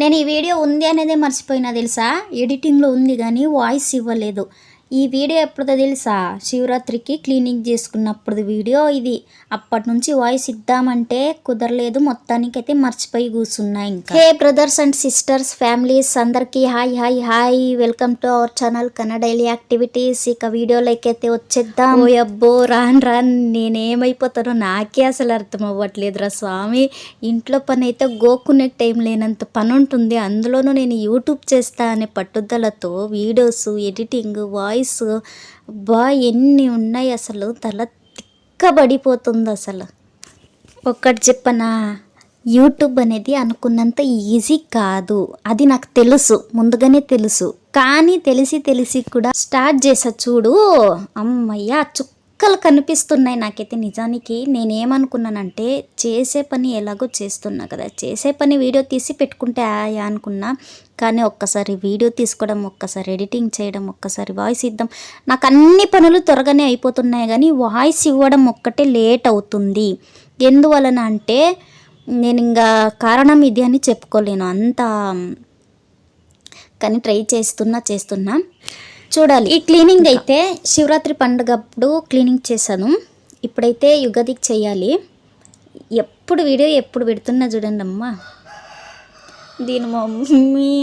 నేను ఈ వీడియో ఉంది అనేదే మర్చిపోయినా తెలుసా. ఎడిటింగ్లో ఉంది కానీ వాయిస్ ఇవ్వలేదు. ఈ వీడియో ఎప్పుడుదో తెలుసా, శివరాత్రికి క్లీనింగ్ చేసుకున్నప్పుడు వీడియో ఇది. అప్పటి నుంచి వాయిస్ ఇద్దామంటే కుదరలేదు, మొత్తానికైతే మర్చిపోయి కూర్చున్నా. ఇంకా హే బ్రదర్స్ అండ్ సిస్టర్స్, ఫ్యామిలీస్ అందరికీ hi hi hi, welcome to our channel Kannada daily activities. ఇక వీడియోలోకి అయితే వచ్చేద్దాం. ఓ అబ్బో రాన్ నేనేమైపోతానో నాకే అసలు అర్థం అవ్వట్లేదురా స్వామి. ఇంట్లో పని అయితే గోకునే టైం లేనంత పని ఉంటుంది. అందులోనూ నేను యూట్యూబ్ చేస్తా అనే పట్టుదలతో వీడియోస్ ఎడిటింగ్ వాయిస్ బా ఎన్ని ఉన్నాయి, అసలు తల తిక్కబడిపోతుంది. అసలు ఒక్కటి చెప్పనా, యూట్యూబ్ అనేది అనుకున్నంత ఈజీ కాదు. అది నాకు తెలుసు, ముందుగానే తెలుసు. కానీ తెలిసి కూడా స్టార్ట్ చేసా చూడు, అమ్మయ్య చుక్కలు కనిపిస్తున్నాయి నాకైతే. నిజానికి నేనేమనుకున్నానంటే, చేసే పని ఎలాగో చేస్తున్నా కదా, చేసే పని వీడియో తీసి పెట్టుకుంటే ఆయా అనుకున్నా. కానీ ఒక్కసారి వీడియో తీసుకోవడం, ఒక్కసారి ఎడిటింగ్ చేయడం, ఒక్కసారి వాయిస్ ఇద్దాం, నాకు అన్ని పనులు త్వరగానే అయిపోతున్నాయి. కానీ వాయిస్ ఇవ్వడం ఒక్కటే లేట్ అవుతుంది. ఎందువలన అంటే నేను ఇంకా కారణం ఇది అని చెప్పుకోలేను అంత. కానీ ట్రై చేస్తున్నా చూడాలి. ఈ క్లీనింగ్ అయితే శివరాత్రి పండుగప్పుడు క్లీనింగ్ చేశాను. ఇప్పుడైతే యుగాదికి చేయాలి. ఎప్పుడు వీడియో ఎప్పుడు పెడుతున్నా చూడండి అమ్మా. దీని మమ్మీ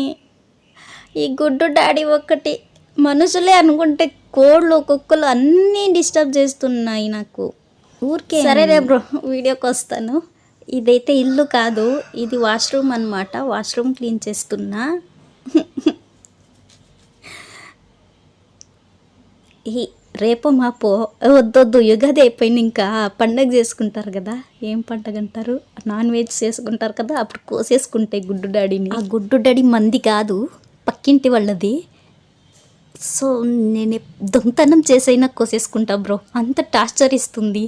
ఈ గుడ్డు డాడీ ఒక్కటి మనుషులే అనుకుంటే కోళ్ళు కుక్కలు అన్నీ డిస్టర్బ్ చేస్తున్నాయి నాకు ఊరికే. సరే రే బ్రో, వీడియోకి వస్తాను. ఇదైతే ఇల్లు కాదు, ఇది వాష్రూమ్ అన్నమాట. వాష్రూమ్ క్లీన్ చేస్తున్నా. రేపు మాపో వద్దొద్దు, యుగాది అయిపోయింది, ఇంకా పండగ చేసుకుంటారు కదా. ఏం పండగ అంటారు, నాన్ వెజ్ చేసుకుంటారు కదా, అప్పుడు కోసేసుకుంటాయి గుడ్డు డాడీని. ఆ గుడ్డు డాడీ మంది కాదు, పక్కింటి వాళ్ళది. సో నేను దొంగతనం చేసైనా కోసేసుకుంటా బ్రో, అంత టార్చర్ ఇస్తుంది.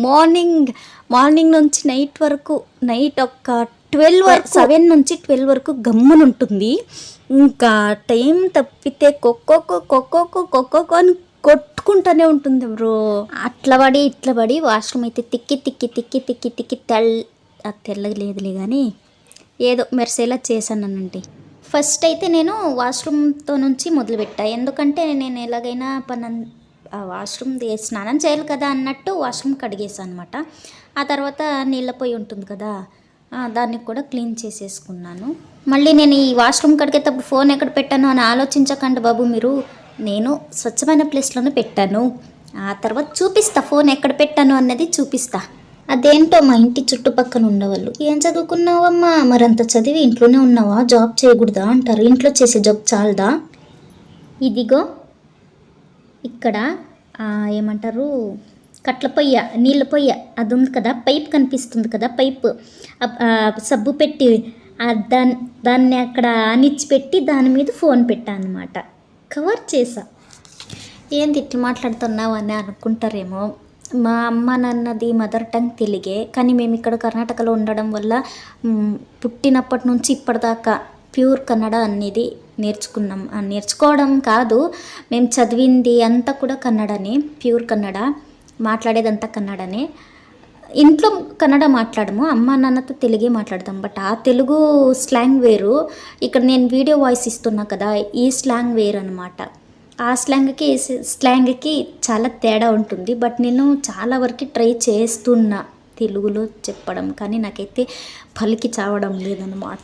మార్నింగ్ నుంచి నైట్ వరకు, నైట్ ఒక 7 నుంచి 12 వరకు గమ్మునుంటుంది. ఇంకా టైం తప్పితే కొక్కో అని కొట్టుకుంటూనే ఉంటుంది బ్రో. అట్లా పడి వాష్రూమ్ అయితే తిక్కి తెల్లలేదులే కానీ ఏదో మెరిసేలా చేశానండి. ఫస్ట్ అయితే నేను వాష్రూమ్తో నుంచి మొదలుపెట్టా. ఎందుకంటే నేను ఎలాగైనా వాష్రూమ్ స్నానం చేయాలి కదా అన్నట్టు వాష్రూమ్ కడిగేసాను అనమాట. ఆ తర్వాత నీళ్ళ పొయ్యి ఉంటుంది కదా, దాన్ని కూడా క్లీన్ చేసేసుకున్నాను. మళ్ళీ నేను ఈ వాష్రూమ్ కడిగేటప్పుడు ఫోన్ ఎక్కడ పెట్టాను అని ఆలోచించకండి బాబు మీరు. నేను స్వచ్ఛమైన ప్లేస్లోనే పెట్టాను. ఆ తర్వాత చూపిస్తా, ఫోన్ ఎక్కడ పెట్టాను అన్నది చూపిస్తా. అదేంటో మా ఇంటి చుట్టుపక్కల ఉండేవాళ్ళు, ఏం చదువుకున్నావమ్మా, మరంత చదివి ఇంట్లోనే ఉన్నావా, జాబ్ చేయకూడదా అంటారు. ఇంట్లో చేసే జాబ్ చాలదా? ఇదిగో ఇక్కడ ఏమంటారు, కట్ల పొయ్య, నీళ్ళ పొయ్య అది ఉంది కదా, పైప్ కనిపిస్తుంది కదా, పైప్ సబ్బు పెట్టి దాన్ని అక్కడ అనిచ్చిపెట్టి దాని మీద ఫోన్ పెట్టా అనమాట. కవర్ చేసా. ఏంది ఇట్లా మాట్లాడుతున్నావు అని అనుకుంటారేమో. మా అమ్మ నాన్నది మదర్ టంగ్ తెలుగే, కానీ మేము ఇక్కడ కర్ణాటకలో ఉండడం వల్ల పుట్టినప్పటి నుంచి ఇప్పటిదాకా ప్యూర్ కన్నడ అనేది నేర్చుకోవడం కాదు, మేము చదివింది అంతా కూడా కన్నడనే, ప్యూర్ కన్నడ, మాట్లాడేదంతా కన్నడనే. ఇంట్లో కన్నడ మాట్లాడము, అమ్మ నాన్నతో తెలుగే మాట్లాడతాం. బట్ ఆ తెలుగు స్లాంగ్ వేరు, ఇక్కడ నేను వీడియో వాయిస్ ఇస్తున్నా కదా, ఈ స్లాంగ్ వేరు అనమాట. ఆ స్లాంగ్కి చాలా తేడా ఉంటుంది. బట్ నేను చాలా వరకు ట్రై చేస్తున్నా తెలుగులో చెప్పడం, కానీ నాకైతే పలికి చావడం లేదనమాట.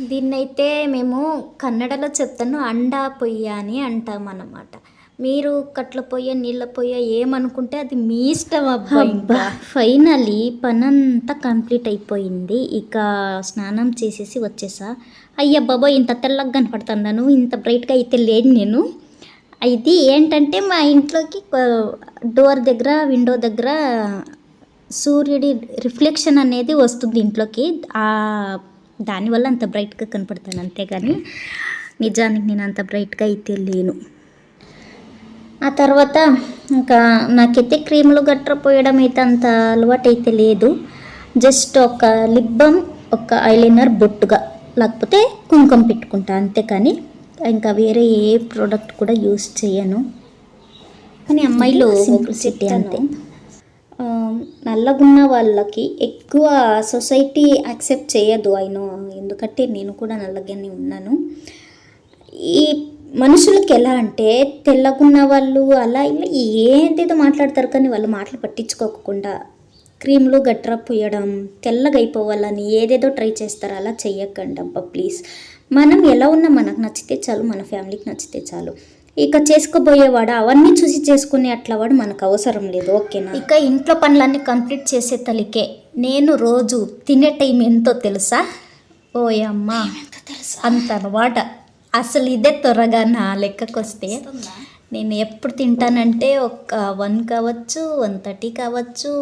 దీన్నైతే మేము కన్నడలో చెప్తాను అండా పొయ్య అని అంటాం అన్నమాట. మీరు కట్ల పొయ్య, నీళ్ళ పొయ్య ఏమనుకుంటే అది మీ ఇష్టం. అబ్బా ఫైనలీ పనంతా కంప్లీట్ అయిపోయింది. ఇక స్నానం చేసేసి వచ్చేసా. అయ్యా బాబా, ఇంత తెల్లగా కనపడుతున్నాను, ఇంత బ్రైట్గా అయితే లేదు నేను. ఇది ఏంటంటే మా ఇంట్లోకి డోర్ దగ్గర, విండో దగ్గర సూర్యుడి రిఫ్లెక్షన్ అనేది వస్తుంది ఇంట్లోకి, దానివల్ల అంత బ్రైట్గా కనపడతాను. అంతేగాని నిజానికి నేను అంత బ్రైట్గా అయితే లేను. ఆ తర్వాత ఇంకా నాకైతే క్రీములు గట్ర పోయడం అయితే అంత అలవాటు అయితే లేదు. జస్ట్ ఒక లిప్ బామ్, ఒక ఐలైనర్ బొట్టుగా, లేకపోతే కుంకుమ పెట్టుకుంటా అంతే. కానీ ఇంకా వేరే ఏ ప్రోడక్ట్ కూడా యూస్ చేయను. కానీ అమ్మాయిలు సింప్లిసిటీ అంతే. నల్లగున్న వాళ్ళకి ఎక్కువ సొసైటీ యాక్సెప్ట్ చేయదు. అయినో ఎందుకంటే నేను కూడా నల్లగానే ఉన్నాను. ఈ మనుషులకి ఎలా అంటే తెల్లగున్న వాళ్ళు అలా ఇలా ఏంటిదో మాట్లాడతారు, కానీ వాళ్ళు మాటలు పట్టించుకోకుండా క్రీమ్లు గట్రా పూయడం, తెల్లగా అయిపోవాలని ఏదేదో ట్రై చేస్తారు. అలా చెయ్యకండి అబ్బా ప్లీజ్. మనం ఎలా ఉన్నా మనకు నచ్చితే చాలు, మన ఫ్యామిలీకి నచ్చితే చాలు. ఇక చేసుకోబోయేవాడు అవన్నీ చూసి చేసుకునే అట్లా వాడు మనకు అవసరం లేదు, ఓకేనా? ఇక ఇంట్లో పనులన్నీ కంప్లీట్ చేసే తలికే నేను రోజు తినే టైం ఎంతో తెలుసా? ఓయమ్మా తెలుసా అంత అనమాట. అసలు ఇదే త్వరగా నా లెక్కకు వస్తే నేను ఎప్పుడు తింటానంటే ఒక 1 కావచ్చు, 1:30 కావచ్చు.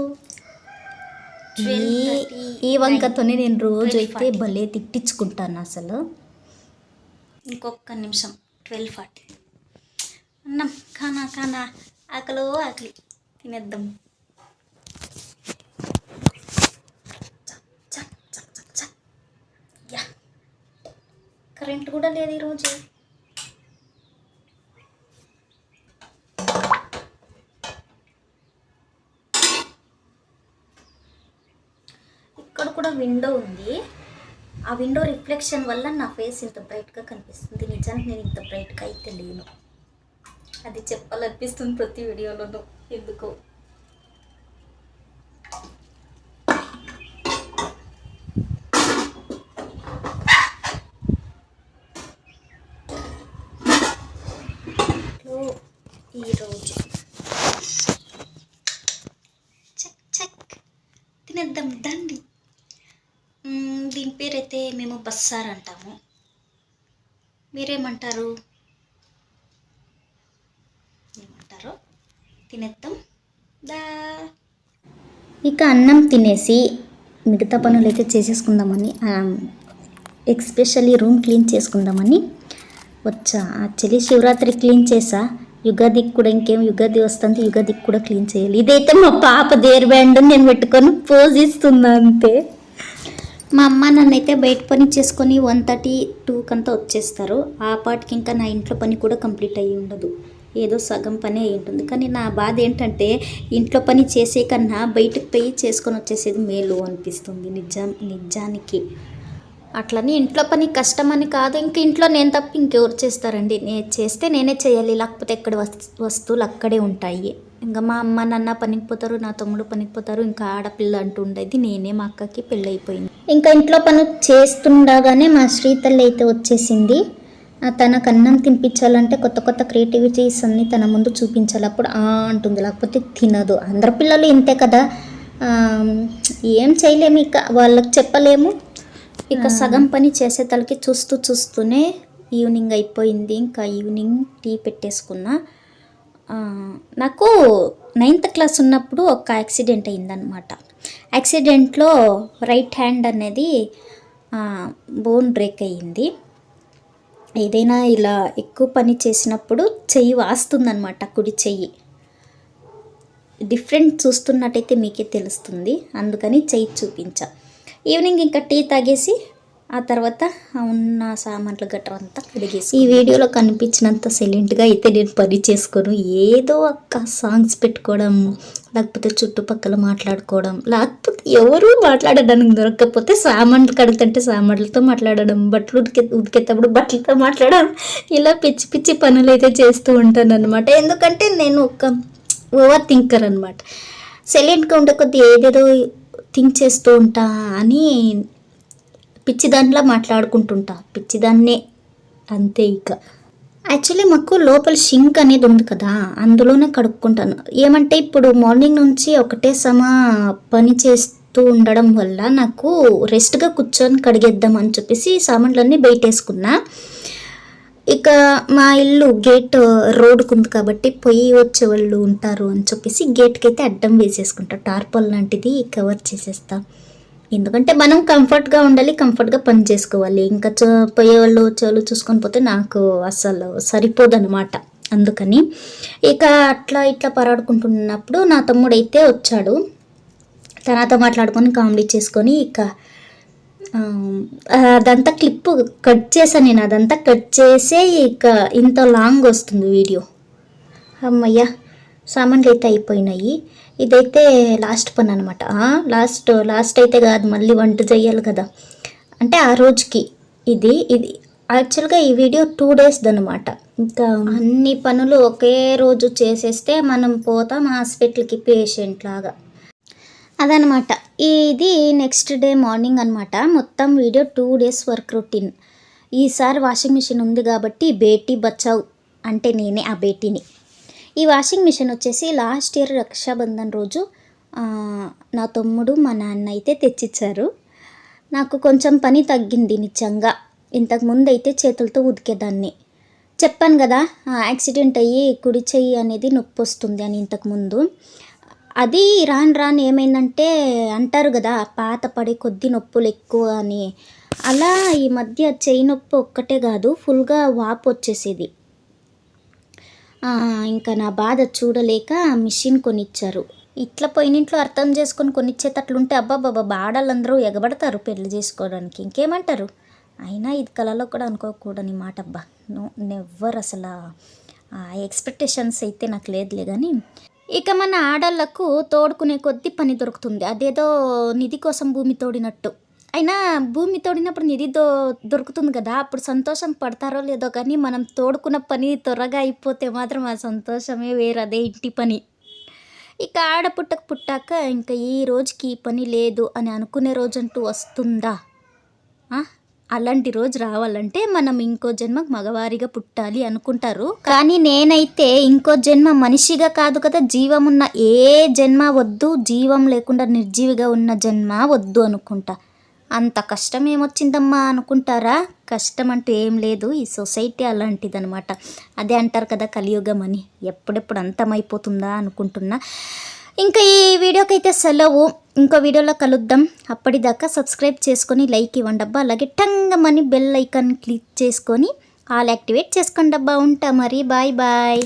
ఈ వంకతోనే నేను రోజు అయితే భలే తిట్టించుకుంటాను అసలు. ఇంకొక నిమిషం 12:40 అన్నం కానా ఆకలి తినేద్దాం. కరెంట్ కూడా లేదు ఈరోజు. ఇక్కడ కూడా విండో ఉంది. ఆ విండో రిఫ్లెక్షన్ వల్ల నా ఫేస్ ఇంత బ్రైట్గా కనిపిస్తుంది. నిజానికి నేను ఇంత బ్రైట్గా అయితే లేను. అది చెప్పాలనిపిస్తుంది ప్రతి వీడియోలోనూ ఎందుకో. ఈరోజు చెక్ తినేద్దాం దండి. దీని పేరైతే మేము బస్సార్ అంటాము. మీరేమంటారు? తినేద్దాం దా. ఇక అన్నం తినేసి మిగతా పనులు అయితే చేసేసుకుందామని, ఎక్స్పెషల్లీ రూమ్ క్లీన్ చేసుకుందామని వచ్చా. యాక్చువల్లీ శివరాత్రి క్లీన్ చేసా, యుగాదికి కూడా ఇంకేం యుగాది వస్తుంది, యుగాదికి కూడా క్లీన్ చేయాలి. ఇదైతే మా పాప దేర్ బ్యాండ్ నేను పెట్టుకొని పోజ్ ఇస్తున్నా అంతే. మా అమ్మ నన్నైతే బయట పని చేసుకొని 1:30-2 కంతా వచ్చేస్తారు. ఆ పాటికి ఇంకా నా ఇంట్లో పని కూడా కంప్లీట్ అయ్యి ఉండదు, ఏదో సగం పని అయి ఉంటుంది. కానీ నా బాధ ఏంటంటే ఇంట్లో పని చేసే కన్నా బయటకు పోయి చేసుకొని వచ్చేసేది మేలు అనిపిస్తుంది నిజానికి. అట్లని ఇంట్లో పని కష్టమని కాదు, ఇంక ఇంట్లో నేను తప్ప ఇంకెవరు చేస్తారండి? నేను చేస్తే నేనే చేయాలి, లేకపోతే ఎక్కడ వస్తువులు అక్కడే ఉంటాయి. ఇంకా మా అమ్మ నాన్న పనికి పోతారు, నా తమ్ముడు పనికి పోతారు, ఇంకా ఆడపిల్ల అంటూ ఉండేది నేనే. మా అక్కకి పెళ్ళి అయిపోయింది. ఇంకా ఇంట్లో పని చేస్తుండగానే మా శ్రీతల్లి అయితే వచ్చేసింది. తనకు అన్నం తినిపించాలంటే కొత్త కొత్త క్రియేటివిటీస్ అన్నీ తన ముందు చూపించాలి, అప్పుడు అంటుంది, లేకపోతే తినదు. అందరు పిల్లలు ఇంతే కదా, ఏం చేయలేము, ఇక వాళ్ళకి చెప్పలేము. ఇక సగం పని చేసే తలకి చూస్తూనే ఈవినింగ్ అయిపోయింది. ఇంకా ఈవినింగ్ టీ పెట్టేసుకున్నా. నాకు 9th క్లాస్ ఉన్నప్పుడు ఒక యాక్సిడెంట్ అయిందనమాట. యాక్సిడెంట్లో రైట్ హ్యాండ్ అనేది బోన్ బ్రేక్ అయ్యింది. ఏదైనా ఇలా ఎక్కువ పని చేసినప్పుడు చెయ్యి వాస్తుందనమాట, కుడి చెయ్యి. డిఫరెంట్ చూస్తున్నట్టయితే మీకే తెలుస్తుంది, అందుకని చెయ్యి చూపించా. ఈవినింగ్ ఇంకా టీ తాగేసి ఆ తర్వాత ఉన్న సామాన్లు గట్రా అంతా కడిగేసి, ఈ వీడియోలో కనిపించినంత సైలెంట్గా అయితే నేను పని చేసుకోను. ఏదో ఒక సాంగ్స్ పెట్టుకోవడం, లేకపోతే చుట్టుపక్కల మాట్లాడుకోవడం, లేకపోతే ఎవరు మాట్లాడడానికి దొరకకపోతే సామాన్లు కడుగుతుంటే సామాన్లతో మాట్లాడడం, బట్టలు ఉతికేటప్పుడు బట్టలతో మాట్లాడడం, ఇలా పిచ్చి పిచ్చి పనులు అయితే చేస్తూ ఉంటాను అనమాట. ఎందుకంటే నేను ఒక ఓవర్ థింకర్ అనమాట. సైలెంట్గా ఉండే కొద్ది ఏదేదో థింక్ చేస్తూ ఉంటా అని పిచ్చిదానిలా మాట్లాడుకుంటుంటా, పిచ్చిదాన్నే అంతే. ఇక యాక్చువల్లీ మాకు లోపల షింక్ అనేది ఉంది కదా, అందులోనే కడుక్కుంటాను. ఏమంటే ఇప్పుడు మార్నింగ్ నుంచి ఒకటే పని చేస్తూ ఉండడం వల్ల నాకు రెస్ట్గా కూర్చొని కడిగేద్దాం అని చెప్పేసి సామాన్లన్నీ బయటేసుకున్నా. ఇక మా ఇల్లు గేట్ రోడ్డుకు ఉంది కాబట్టి పొయ్యి వచ్చేవాళ్ళు ఉంటారు అని చెప్పేసి గేట్కి అయితే అడ్డం వేసేసుకుంటా, టార్పాల్ లాంటిది కవర్ చేసేస్తా. ఎందుకంటే మనం కంఫర్ట్గా ఉండాలి, కంఫర్ట్గా పని చేసుకోవాలి. ఇంకా పోయేవాళ్ళు వచ్చేవాళ్ళు చూసుకొని పోతే నాకు అసలు సరిపోదన్నమాట. అందుకని ఇక అట్లా ఇట్లా పరాడుకుంటున్నప్పుడు నా తమ్ముడు అయితే వచ్చాడు. తనతో మాట్లాడుకొని కామెడీ చేసుకొని ఇక అదంతా క్లిప్ కట్ చేశాను నేను. అదంతా కట్ చేసే ఇక ఇంత లాంగ్ వస్తుంది వీడియో. అమ్మయ్య సామాన్లు అయితే అయిపోయినాయి. ఇదైతే లాస్ట్ పని అనమాట. లాస్ట్ అయితే కాదు, మళ్ళీ వంట చేయాలి కదా, అంటే ఆ రోజుకి ఇది యాక్చువల్గా ఈ వీడియో 2 days అనమాట. ఇంకా అన్ని పనులు ఒకే రోజు చేసేస్తే మనం పోతాం హాస్పిటల్కి పేషెంట్ లాగా. అదనమాట. ఇది నెక్స్ట్ డే మార్నింగ్ అనమాట. మొత్తం వీడియో 2 days వర్క్ రొటీన్. ఈసారి వాషింగ్ మిషన్ ఉంది కాబట్టి బేటీ బచావ్ అంటే నేనే ఆ బేటీని. ఈ వాషింగ్ మిషన్ వచ్చేసి లాస్ట్ ఇయర్ రక్షాబంధన్ రోజు నా తమ్ముడు మా నాన్న అయితే తెచ్చిచ్చారు. నాకు కొంచెం పని తగ్గింది నిజంగా. ఇంతకుముందు అయితే చేతులతో ఉతికేదాన్ని. చెప్పాను కదా యాక్సిడెంట్ అయ్యి కుడి చెయ్యి అనేది నొప్పి వస్తుంది అని ఇంతకుముందు. అది రాను ఏమైందంటే అంటారు కదా పాత పడే కొద్ది నొప్పులు ఎక్కువ అని, అలా ఈ మధ్య చెయ్యి నొప్పి ఒక్కటే కాదు ఫుల్గా వాపు వచ్చేసేది. ఇంకా నా బాధ చూడలేక మిషన్ కొనిచ్చారు. ఇట్లా పోయినింట్లో అర్థం చేసుకొని కొనిచ్చేటట్లుంటే అబ్బాబాబా బాడాలందరూ ఎగబడతారు పెళ్లి చేసుకోవడానికి, ఇంకేమంటారు. అయినా ఇది కళలో కూడా అనుకోకూడని మాట అబ్బా. నెవ్వర్ అసలు ఎక్స్పెక్టేషన్స్ అయితే నాకు లేదులే. కానీ ఇక మన ఆడళ్ళకు తోడుకునే కొద్ది పని దొరుకుతుంది. అదేదో నిధి కోసం భూమి తోడినట్టు. అయినా భూమి తోడినప్పుడు నిధి దొరుకుతుంది కదా, అప్పుడు సంతోషం పడతారో లేదో కానీ మనం తోడుకున్న పని త్వరగా అయిపోతే మాత్రం ఆ సంతోషమే వేరు. అదే ఇంటి పని. ఇక పుట్టాక ఇంకా ఈ రోజుకి ఈ పని లేదు అని అనుకునే రోజంటూ వస్తుందా? అలాంటి రోజు రావాలంటే మనం ఇంకో జన్మ మగవారిగా పుట్టాలి అనుకుంటారు. కానీ నేనైతే ఇంకో జన్మ మనిషిగా కాదు కదా, జీవం ఉన్న ఏ జన్మ వద్దు, జీవం లేకుండా నిర్జీవిగా ఉన్న జన్మ వద్దు అనుకుంటా. అంత కష్టం ఏమొచ్చిందమ్మా అనుకుంటారా? కష్టం అంటూ ఏం లేదు, ఈ సొసైటీ అలాంటిదనమాట. అదే అంటారు కదా కలియుగం అని. ఎప్పుడెప్పుడు అంతమైపోతుందా అనుకుంటున్నా. ఇంకా ఈ వీడియోకి అయితే సెలవు. ఇంకో వీడియోలో కలుద్దాం. అప్పటిదాకా సబ్స్క్రైబ్ చేసుకొని లైక్ ఇవ్వండి అబ్బా. అలాగే టంగమని బెల్ ఐకాన్ క్లిక్ చేసుకొని ఆల్ యాక్టివేట్ చేసుకోండి అబ్బా. ఉంటా మరి, బాయ్ బాయ్.